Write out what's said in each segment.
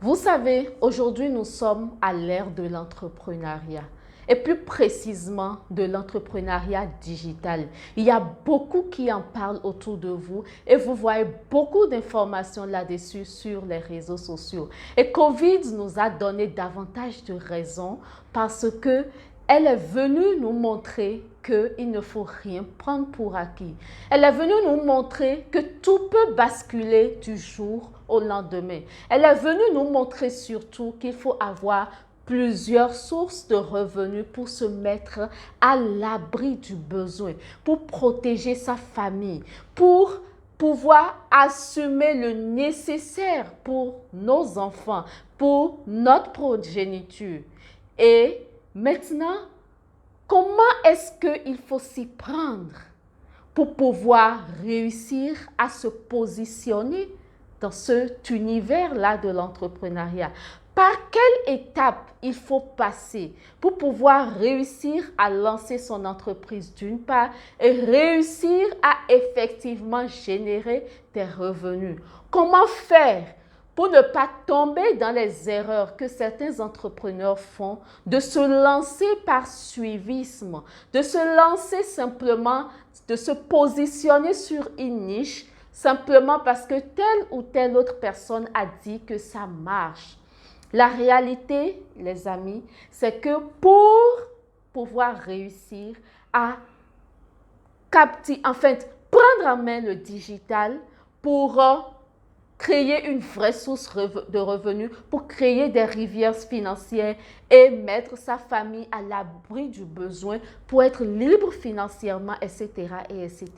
Vous savez, aujourd'hui, nous sommes à l'ère de l'entrepreneuriat et plus précisément de l'entrepreneuriat digital. Il y a beaucoup qui en parlent autour de vous et vous voyez beaucoup d'informations là-dessus sur les réseaux sociaux. Et Covid nous a donné davantage de raisons parce que elle est venue nous montrer qu'il ne faut rien prendre pour acquis. Elle est venue nous montrer que tout peut basculer du jour au lendemain. Elle est venue nous montrer surtout qu'il faut avoir plusieurs sources de revenus pour se mettre à l'abri du besoin, pour protéger sa famille, pour pouvoir assumer le nécessaire pour nos enfants, pour notre progéniture. Et maintenant, comment est-ce qu'il faut s'y prendre pour pouvoir réussir à se positionner dans cet univers-là de l'entrepreneuriat? Par quelle étape il faut passer pour pouvoir réussir à lancer son entreprise d'une part et réussir à effectivement générer des revenus? Comment faire pour ne pas tomber dans les erreurs que certains entrepreneurs font, de se lancer par suivisme, de se lancer simplement, de se positionner sur une niche, simplement parce que telle ou telle autre personne a dit que ça marche. La réalité, les amis, c'est que pour pouvoir réussir à prendre en main le digital pour créer une vraie source de revenus, pour créer des rivières financières et mettre sa famille à l'abri du besoin pour être libre financièrement, etc., etc.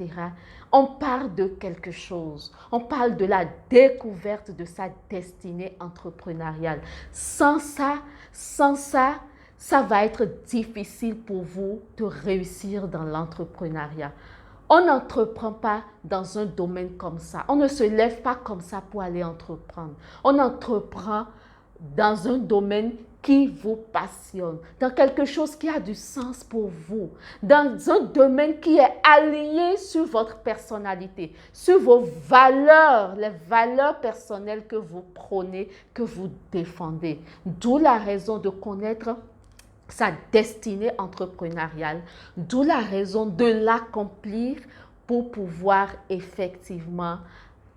On parle de quelque chose. On parle de la découverte de sa destinée entrepreneuriale. Sans ça, ça va être difficile pour vous de réussir dans l'entrepreneuriat. On n'entreprend pas dans un domaine comme ça. On ne se lève pas comme ça pour aller entreprendre. On entreprend dans un domaine qui vous passionne, dans quelque chose qui a du sens pour vous, dans un domaine qui est aligné sur votre personnalité, sur vos valeurs, les valeurs personnelles que vous prônez, que vous défendez. D'où la raison de connaître sa destinée entrepreneuriale, d'où la raison de l'accomplir pour pouvoir effectivement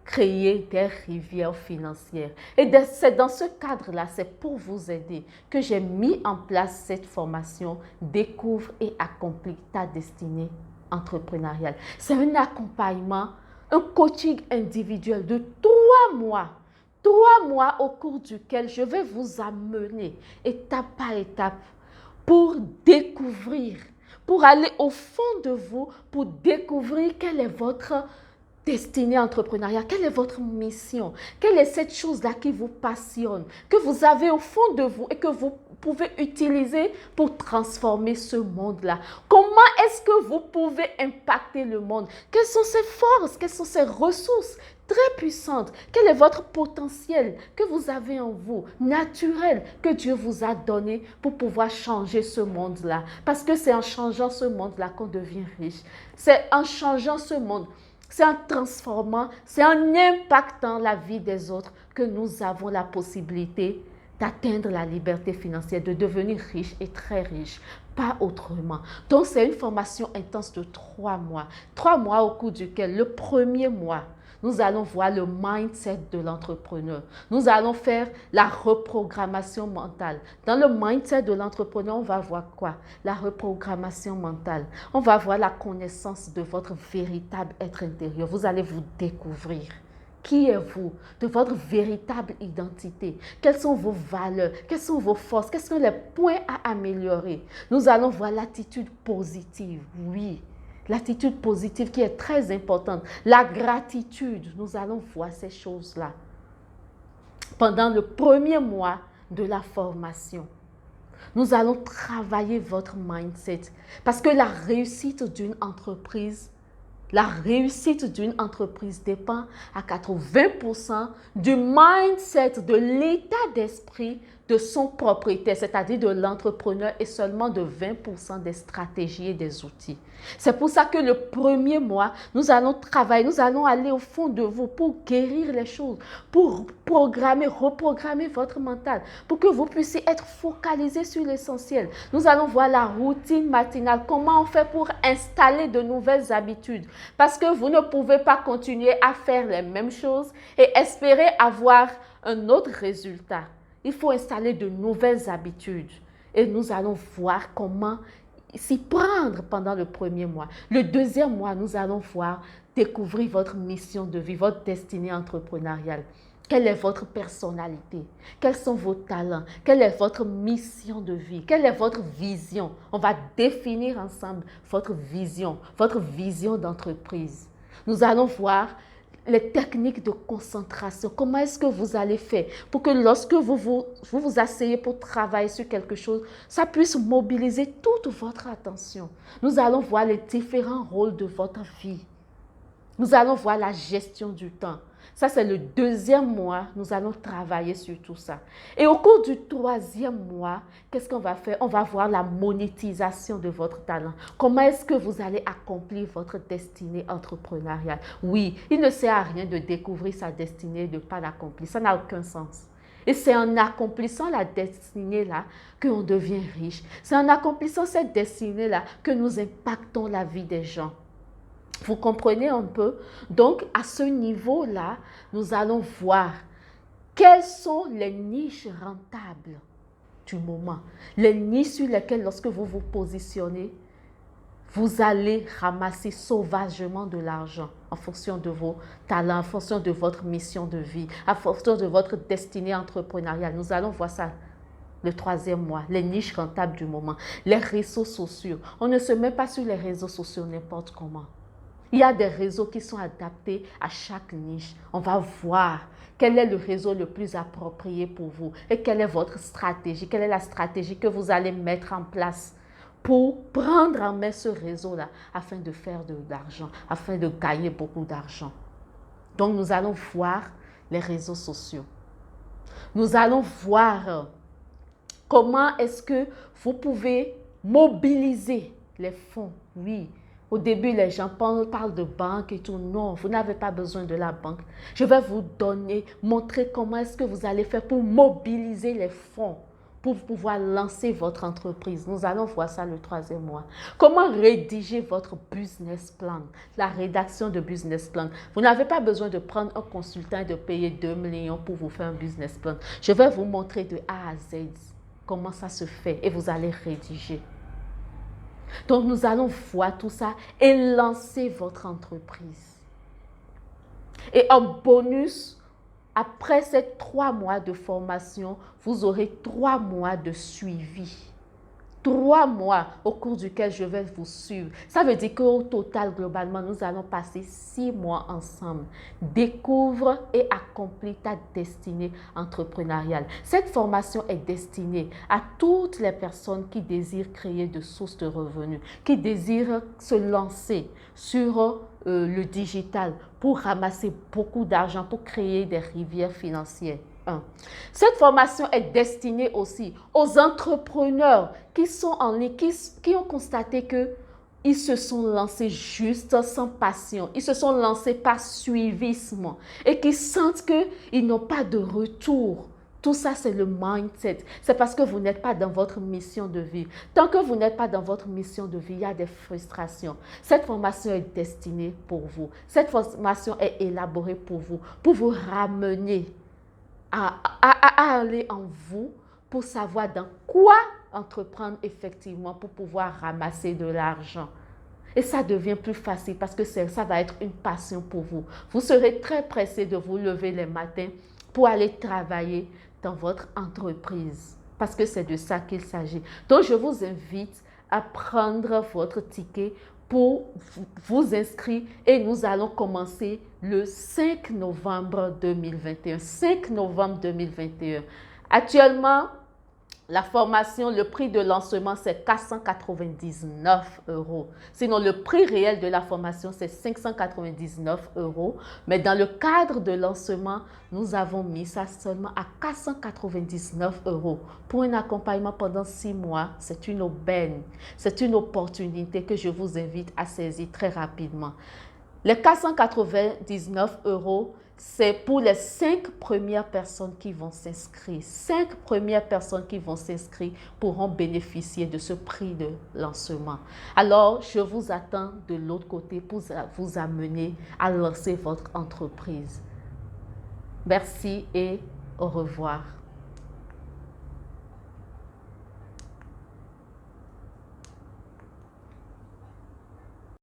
créer des rivières financières. Et c'est dans ce cadre-là, c'est pour vous aider que j'ai mis en place cette formation Découvre et accomplis ta destinée entrepreneuriale. C'est un accompagnement, un coaching individuel de 3 mois. 3 mois au cours duquel je vais vous amener étape par étape pour découvrir, pour aller au fond de vous, pour découvrir quelle est votre destinée entrepreneuriale, quelle est votre mission, quelle est cette chose-là qui vous passionne, que vous avez au fond de vous et que vous pouvez utiliser pour transformer ce monde-là. Comment est-ce que vous pouvez impacter le monde? Quelles sont ses forces? Quelles sont ses ressources très puissantes? Quel est votre potentiel que vous avez en vous, naturel, que Dieu vous a donné pour pouvoir changer ce monde-là? Parce que c'est en changeant ce monde-là qu'on devient riche. C'est en changeant ce monde, c'est en transformant, c'est en impactant la vie des autres que nous avons la possibilité d'atteindre la liberté financière, de devenir riche et très riche, pas autrement. Donc, c'est une formation intense de 3 mois. 3 mois au cours duquel, le premier mois, nous allons voir le mindset de l'entrepreneur. Nous allons faire la reprogrammation mentale. Dans le mindset de l'entrepreneur, on va voir quoi? La reprogrammation mentale. On va voir la connaissance de votre véritable être intérieur. Vous allez vous découvrir. Qui êtes-vous? De votre véritable identité. Quelles sont vos valeurs? Quelles sont vos forces? Quels sont les points à améliorer? Nous allons voir l'attitude positive. Oui, l'attitude positive qui est très importante. La gratitude. Nous allons voir ces choses-là pendant le premier mois de la formation. Nous allons travailler votre mindset parce que la réussite d'une entreprise dépend à 80% du mindset, de l'état d'esprit de son propriétaire, c'est-à-dire de l'entrepreneur, et seulement de 20% des stratégies et des outils. C'est pour ça que le premier mois, nous allons travailler, nous allons aller au fond de vous pour guérir les choses, pour reprogrammer votre mental, pour que vous puissiez être focalisé sur l'essentiel. Nous allons voir la routine matinale, comment on fait pour installer de nouvelles habitudes, parce que vous ne pouvez pas continuer à faire les mêmes choses et espérer avoir un autre résultat. Il faut installer de nouvelles habitudes et nous allons voir comment s'y prendre pendant le premier mois. Le deuxième mois, nous allons voir découvrir votre mission de vie, votre destinée entrepreneuriale. Quelle est votre personnalité? Quels sont vos talents? Quelle est votre mission de vie? Quelle est votre vision? On va définir ensemble votre vision d'entreprise. Nous allons voir les techniques de concentration. Comment est-ce que vous allez faire pour que lorsque vous asseyez pour travailler sur quelque chose, ça puisse mobiliser toute votre attention. Nous allons voir les différents rôles de votre vie. Nous allons voir la gestion du temps. Ça, c'est le deuxième mois. Nous allons travailler sur tout ça. Et au cours du troisième mois, qu'est-ce qu'on va faire? On va voir la monétisation de votre talent. Comment est-ce que vous allez accomplir votre destinée entrepreneuriale? Oui, il ne sert à rien de découvrir sa destinée et de ne pas l'accomplir. Ça n'a aucun sens. Et c'est en accomplissant la destinée-là qu'on devient riche. C'est en accomplissant cette destinée-là que nous impactons la vie des gens. Vous comprenez un peu? Donc, à ce niveau-là, nous allons voir quelles sont les niches rentables du moment. Les niches sur lesquelles, lorsque vous vous positionnez, vous allez ramasser sauvagement de l'argent en fonction de vos talents, en fonction de votre mission de vie, en fonction de votre destinée entrepreneuriale. Nous allons voir ça le troisième mois, les niches rentables du moment. Les réseaux sociaux. On ne se met pas sur les réseaux sociaux n'importe comment. Il y a des réseaux qui sont adaptés à chaque niche. On va voir quel est le réseau le plus approprié pour vous et quelle est votre stratégie, quelle est la stratégie que vous allez mettre en place pour prendre en main ce réseau-là afin de faire de l'argent, afin de gagner beaucoup d'argent. Donc, nous allons voir les réseaux sociaux. Nous allons voir comment est-ce que vous pouvez mobiliser les fonds. Oui. Au début, les gens parlent de banque et tout. Non, vous n'avez pas besoin de la banque. Je vais vous montrer comment est-ce que vous allez faire pour mobiliser les fonds pour pouvoir lancer votre entreprise. Nous allons voir ça le troisième mois. Comment rédiger votre business plan, la rédaction de business plan. Vous n'avez pas besoin de prendre un consultant et de payer 2 millions pour vous faire un business plan. Je vais vous montrer de A à Z comment ça se fait et vous allez rédiger. Donc, nous allons voir tout ça et lancer votre entreprise. Et en bonus, après ces 3 mois de formation, vous aurez 3 mois de suivi. 3 mois au cours duquel je vais vous suivre. Ça veut dire qu'au total, globalement, nous allons passer 6 mois ensemble. Découvre et accomplis ta destinée entrepreneuriale. Cette formation est destinée à toutes les personnes qui désirent créer de sources de revenus, qui désirent se lancer sur le digital pour ramasser beaucoup d'argent, pour créer des rivières financières. Cette formation est destinée aussi aux entrepreneurs qui sont en ligne, qui ont constaté qu'ils se sont lancés juste sans passion. Ils se sont lancés par suivisme et qui sentent qu'ils n'ont pas de retour. Tout ça, c'est le mindset. C'est parce que vous n'êtes pas dans votre mission de vie. Tant que vous n'êtes pas dans votre mission de vie, il y a des frustrations. Cette formation est destinée pour vous. Cette formation est élaborée pour vous ramener à aller en vous pour savoir dans quoi entreprendre effectivement pour pouvoir ramasser de l'argent. Et ça devient plus facile parce que ça va être une passion pour vous. Vous serez très pressé de vous lever les matins pour aller travailler dans votre entreprise parce que c'est de ça qu'il s'agit. Donc, je vous invite à prendre votre ticket pour vous inscrire et nous allons commencer le 5 novembre 2021. 5 novembre 2021. Actuellement, La formation, le prix de lancement, c'est 499 euros. Sinon, le prix réel de la formation, c'est 599 euros. Mais dans le cadre de lancement, nous avons mis ça seulement à 499 euros. Pour un accompagnement pendant 6 mois, c'est une aubaine. C'est une opportunité que je vous invite à saisir très rapidement. Les 499 euros, c'est pour les 5 premières personnes qui vont s'inscrire. 5 premières personnes qui vont s'inscrire pourront bénéficier de ce prix de lancement. Alors, je vous attends de l'autre côté pour vous amener à lancer votre entreprise. Merci et au revoir.